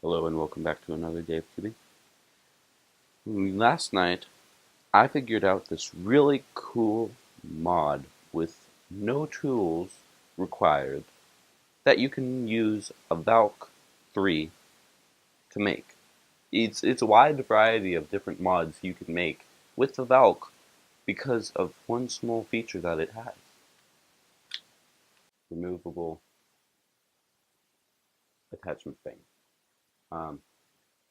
Hello and welcome back to another day of cubing. Last night I figured out this really cool mod with no tools required that you can use a Valk 3 to make. It's a wide variety of different mods you can make with the Valk because of one small feature that it has. Removable attachment thing.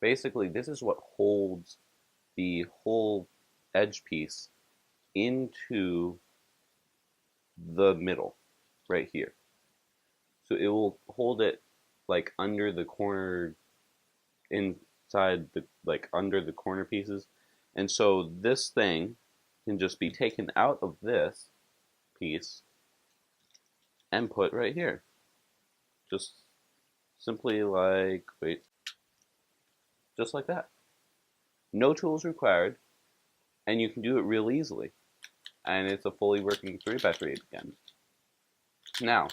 Basically, this is what holds the whole edge piece into the middle right here. So it will hold it like under the corner, inside the under the corner pieces. And so this thing can just be taken out of this piece and put right here. Just simply like, just like that. No tools required, and you can do it real easily. And it's a fully working 3x3 again. Now,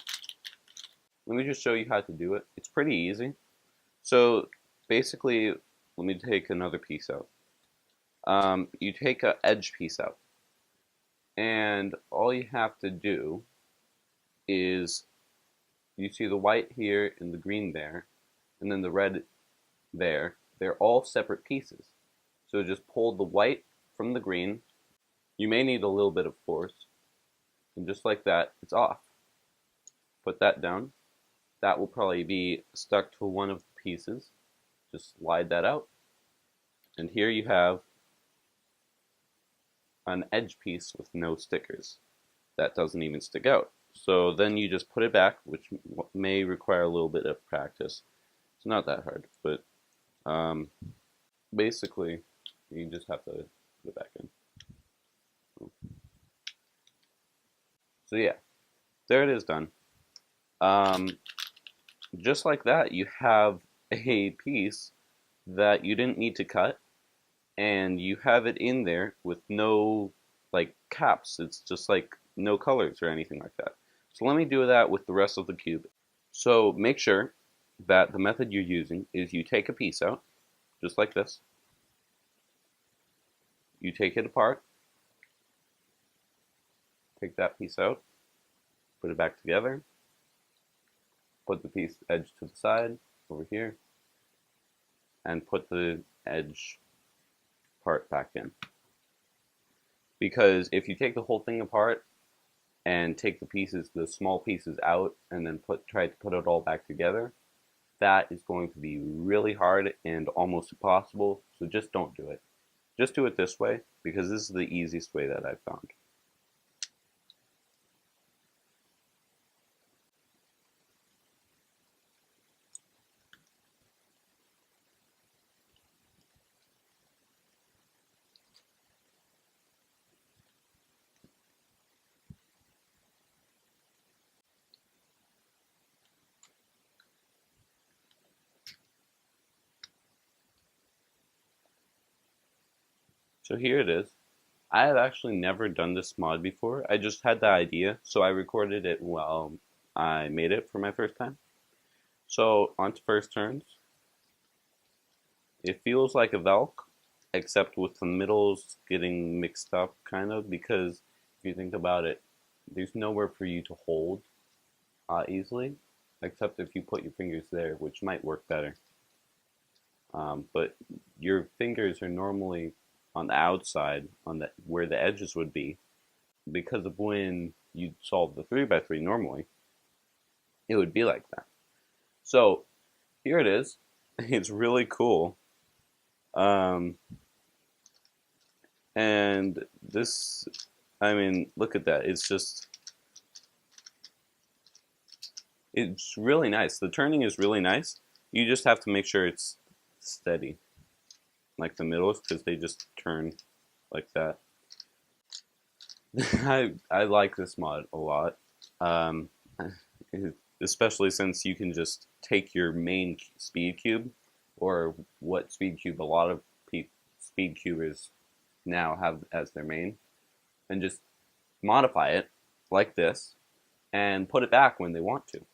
let me just show you how to do it. It's pretty easy. So basically, let me take another piece out. You take an edge piece out, and all you have to do is, you see the white here and the green there, and then the red there. They're all separate pieces. So just pull the white from the green. You may need a little bit of force, and just like that, it's off. Put that down. That will probably be stuck to one of the pieces. Just slide that out, and here you have an edge piece with no stickers. That doesn't even stick out. So then you just put it back, which may require a little bit of practice. It's not that hard, but basically you just have to put it back in. So yeah, there it is done. Just like that, you have a piece that you didn't need to cut, and you have it in there with no like caps. It's just like no colors or anything like that. So let me do that with the rest of the cube. So make sure that the method you're using is you take a piece out, just like this. You take it apart, take that piece out, put it back together, put the piece edge to the side over here, and put the edge part back in. Because if you take the whole thing apart and take the pieces, the small pieces out, and then try to put it all back together, that is going to be really hard and almost impossible. So just don't do it. Just do it this way, because this is the easiest way that I've found. So here it is. I have actually never done this mod before. I just had the idea, so I recorded it while I made it for my first time. So on to first turns. It feels like a Valk, except with the middles getting mixed up, kind of, because if you think about it, there's nowhere for you to hold easily, except if you put your fingers there, which might work better. But your fingers are normally on the outside, on where the edges would be, because of when you solve the 3x3 normally, it would be like that. So here it is. It's really cool. And this, I mean, look at that. It's really nice. The turning is really nice. You just have to make sure it's steady, like the middles, because they just turn like that. I like this mod a lot, especially since you can just take your main speed cube, or what speed cube a lot of speed cubers now have as their main, and just modify it like this and put it back when they want to.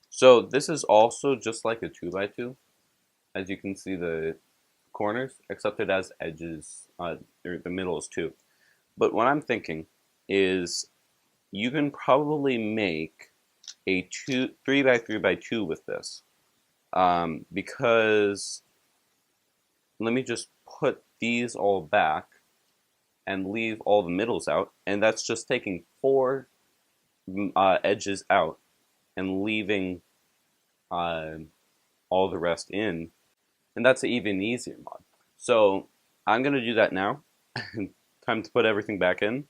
So this is also just like a 2x2. as you can see the corners, except it has edges, or the middles too. But what I'm thinking is you can probably make a 3x3x2 with this, because let me just put these all back and leave all the middles out, and that's just taking 4 edges out and leaving all the rest in, and that's an even easier mod. So I'm gonna do that now. Time to put everything back in.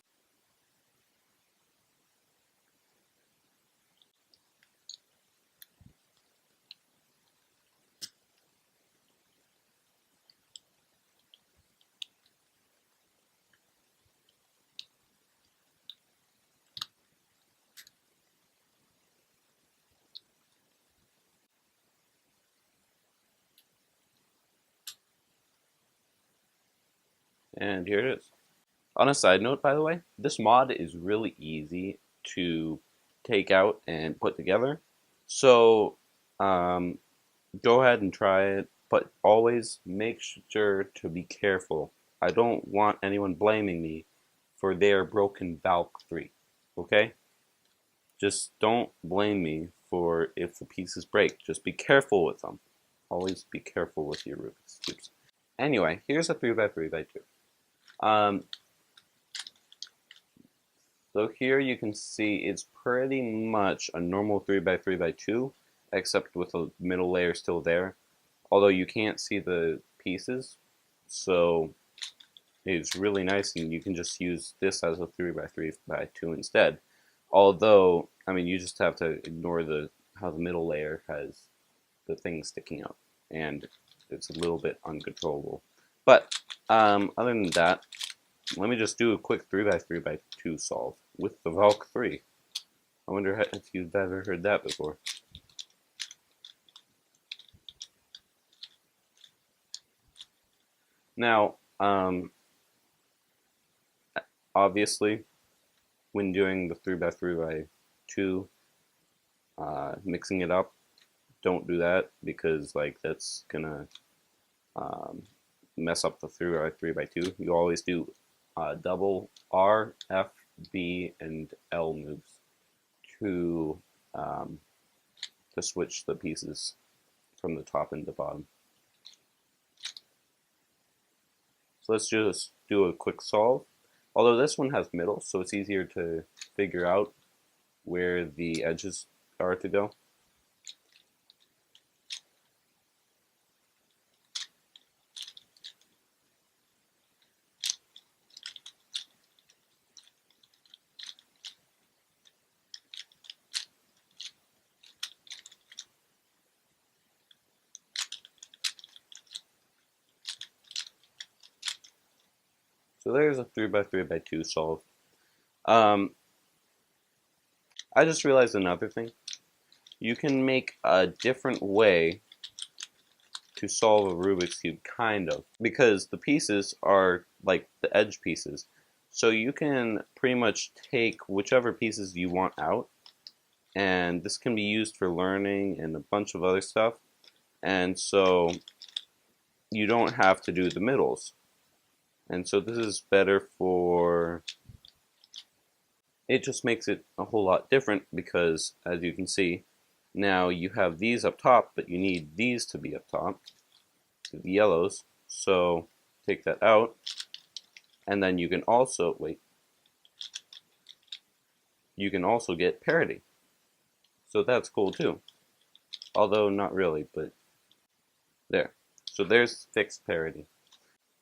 And here it is. On a side note, by the way, this mod is really easy to take out and put together. So go ahead and try it, but always make sure to be careful. I don't want anyone blaming me for their broken Valk 3, okay? Just don't blame me for if the pieces break. Just be careful with them. Always be careful with your Rubik's Cubes. Anyway, here's a 3x3x2. So here you can see it's pretty much a normal 3x3x2, except with the middle layer still there. Although you can't see the pieces, so it's really nice, and you can just use this as a 3x3x2 instead. Although, I mean, you just have to ignore how the middle layer has the things sticking out, and it's a little bit uncontrollable. But other than that, let me just do a quick 3x3x2 solve with the Valk 3. I wonder if you've ever heard that before. Now, obviously, when doing the 3x3x2, mixing it up, don't do that, because like that's gonna mess up the 3x3x2. You always do double R, F, B, and L moves to switch the pieces from the top and the bottom. So let's just do a quick solve. Although this one has middle, so it's easier to figure out where the edges are to go. So there's a 3x3x2 solve. I just realized another thing. You can make a different way to solve a Rubik's Cube, kind of, because the pieces are like the edge pieces. So you can pretty much take whichever pieces you want out, and this can be used for learning and a bunch of other stuff. And so you don't have to do the middles. And so this is better for, it just makes it a whole lot different, because as you can see, now you have these up top, but you need these to be up top, the yellows. So take that out, and then you can also, you can also get parity. So that's cool too. Although not really, but there. So there's fixed parity.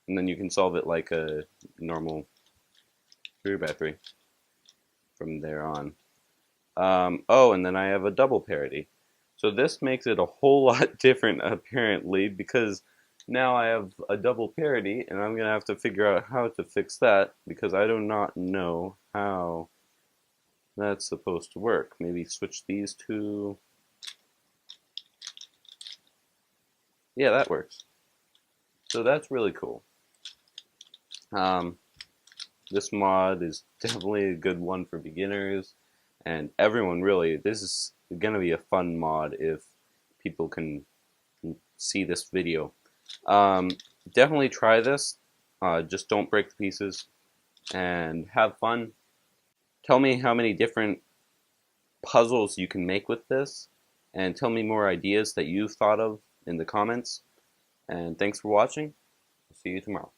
And then you can solve it like a normal 3x3 from there on. Oh, and then I have a double parity. So this makes it a whole lot different, apparently, because now I have a double parity, and I'm going to have to figure out how to fix that, because I do not know how that's supposed to work. Maybe switch these two. Yeah, that works. So that's really cool. This mod is definitely a good one for beginners, and everyone really. This is going to be a fun mod if people can see this video. Definitely try this. Just don't break the pieces and have fun. Tell me how many different puzzles you can make with this, and tell me more ideas that you've thought of in the comments. And thanks for watching. See you tomorrow.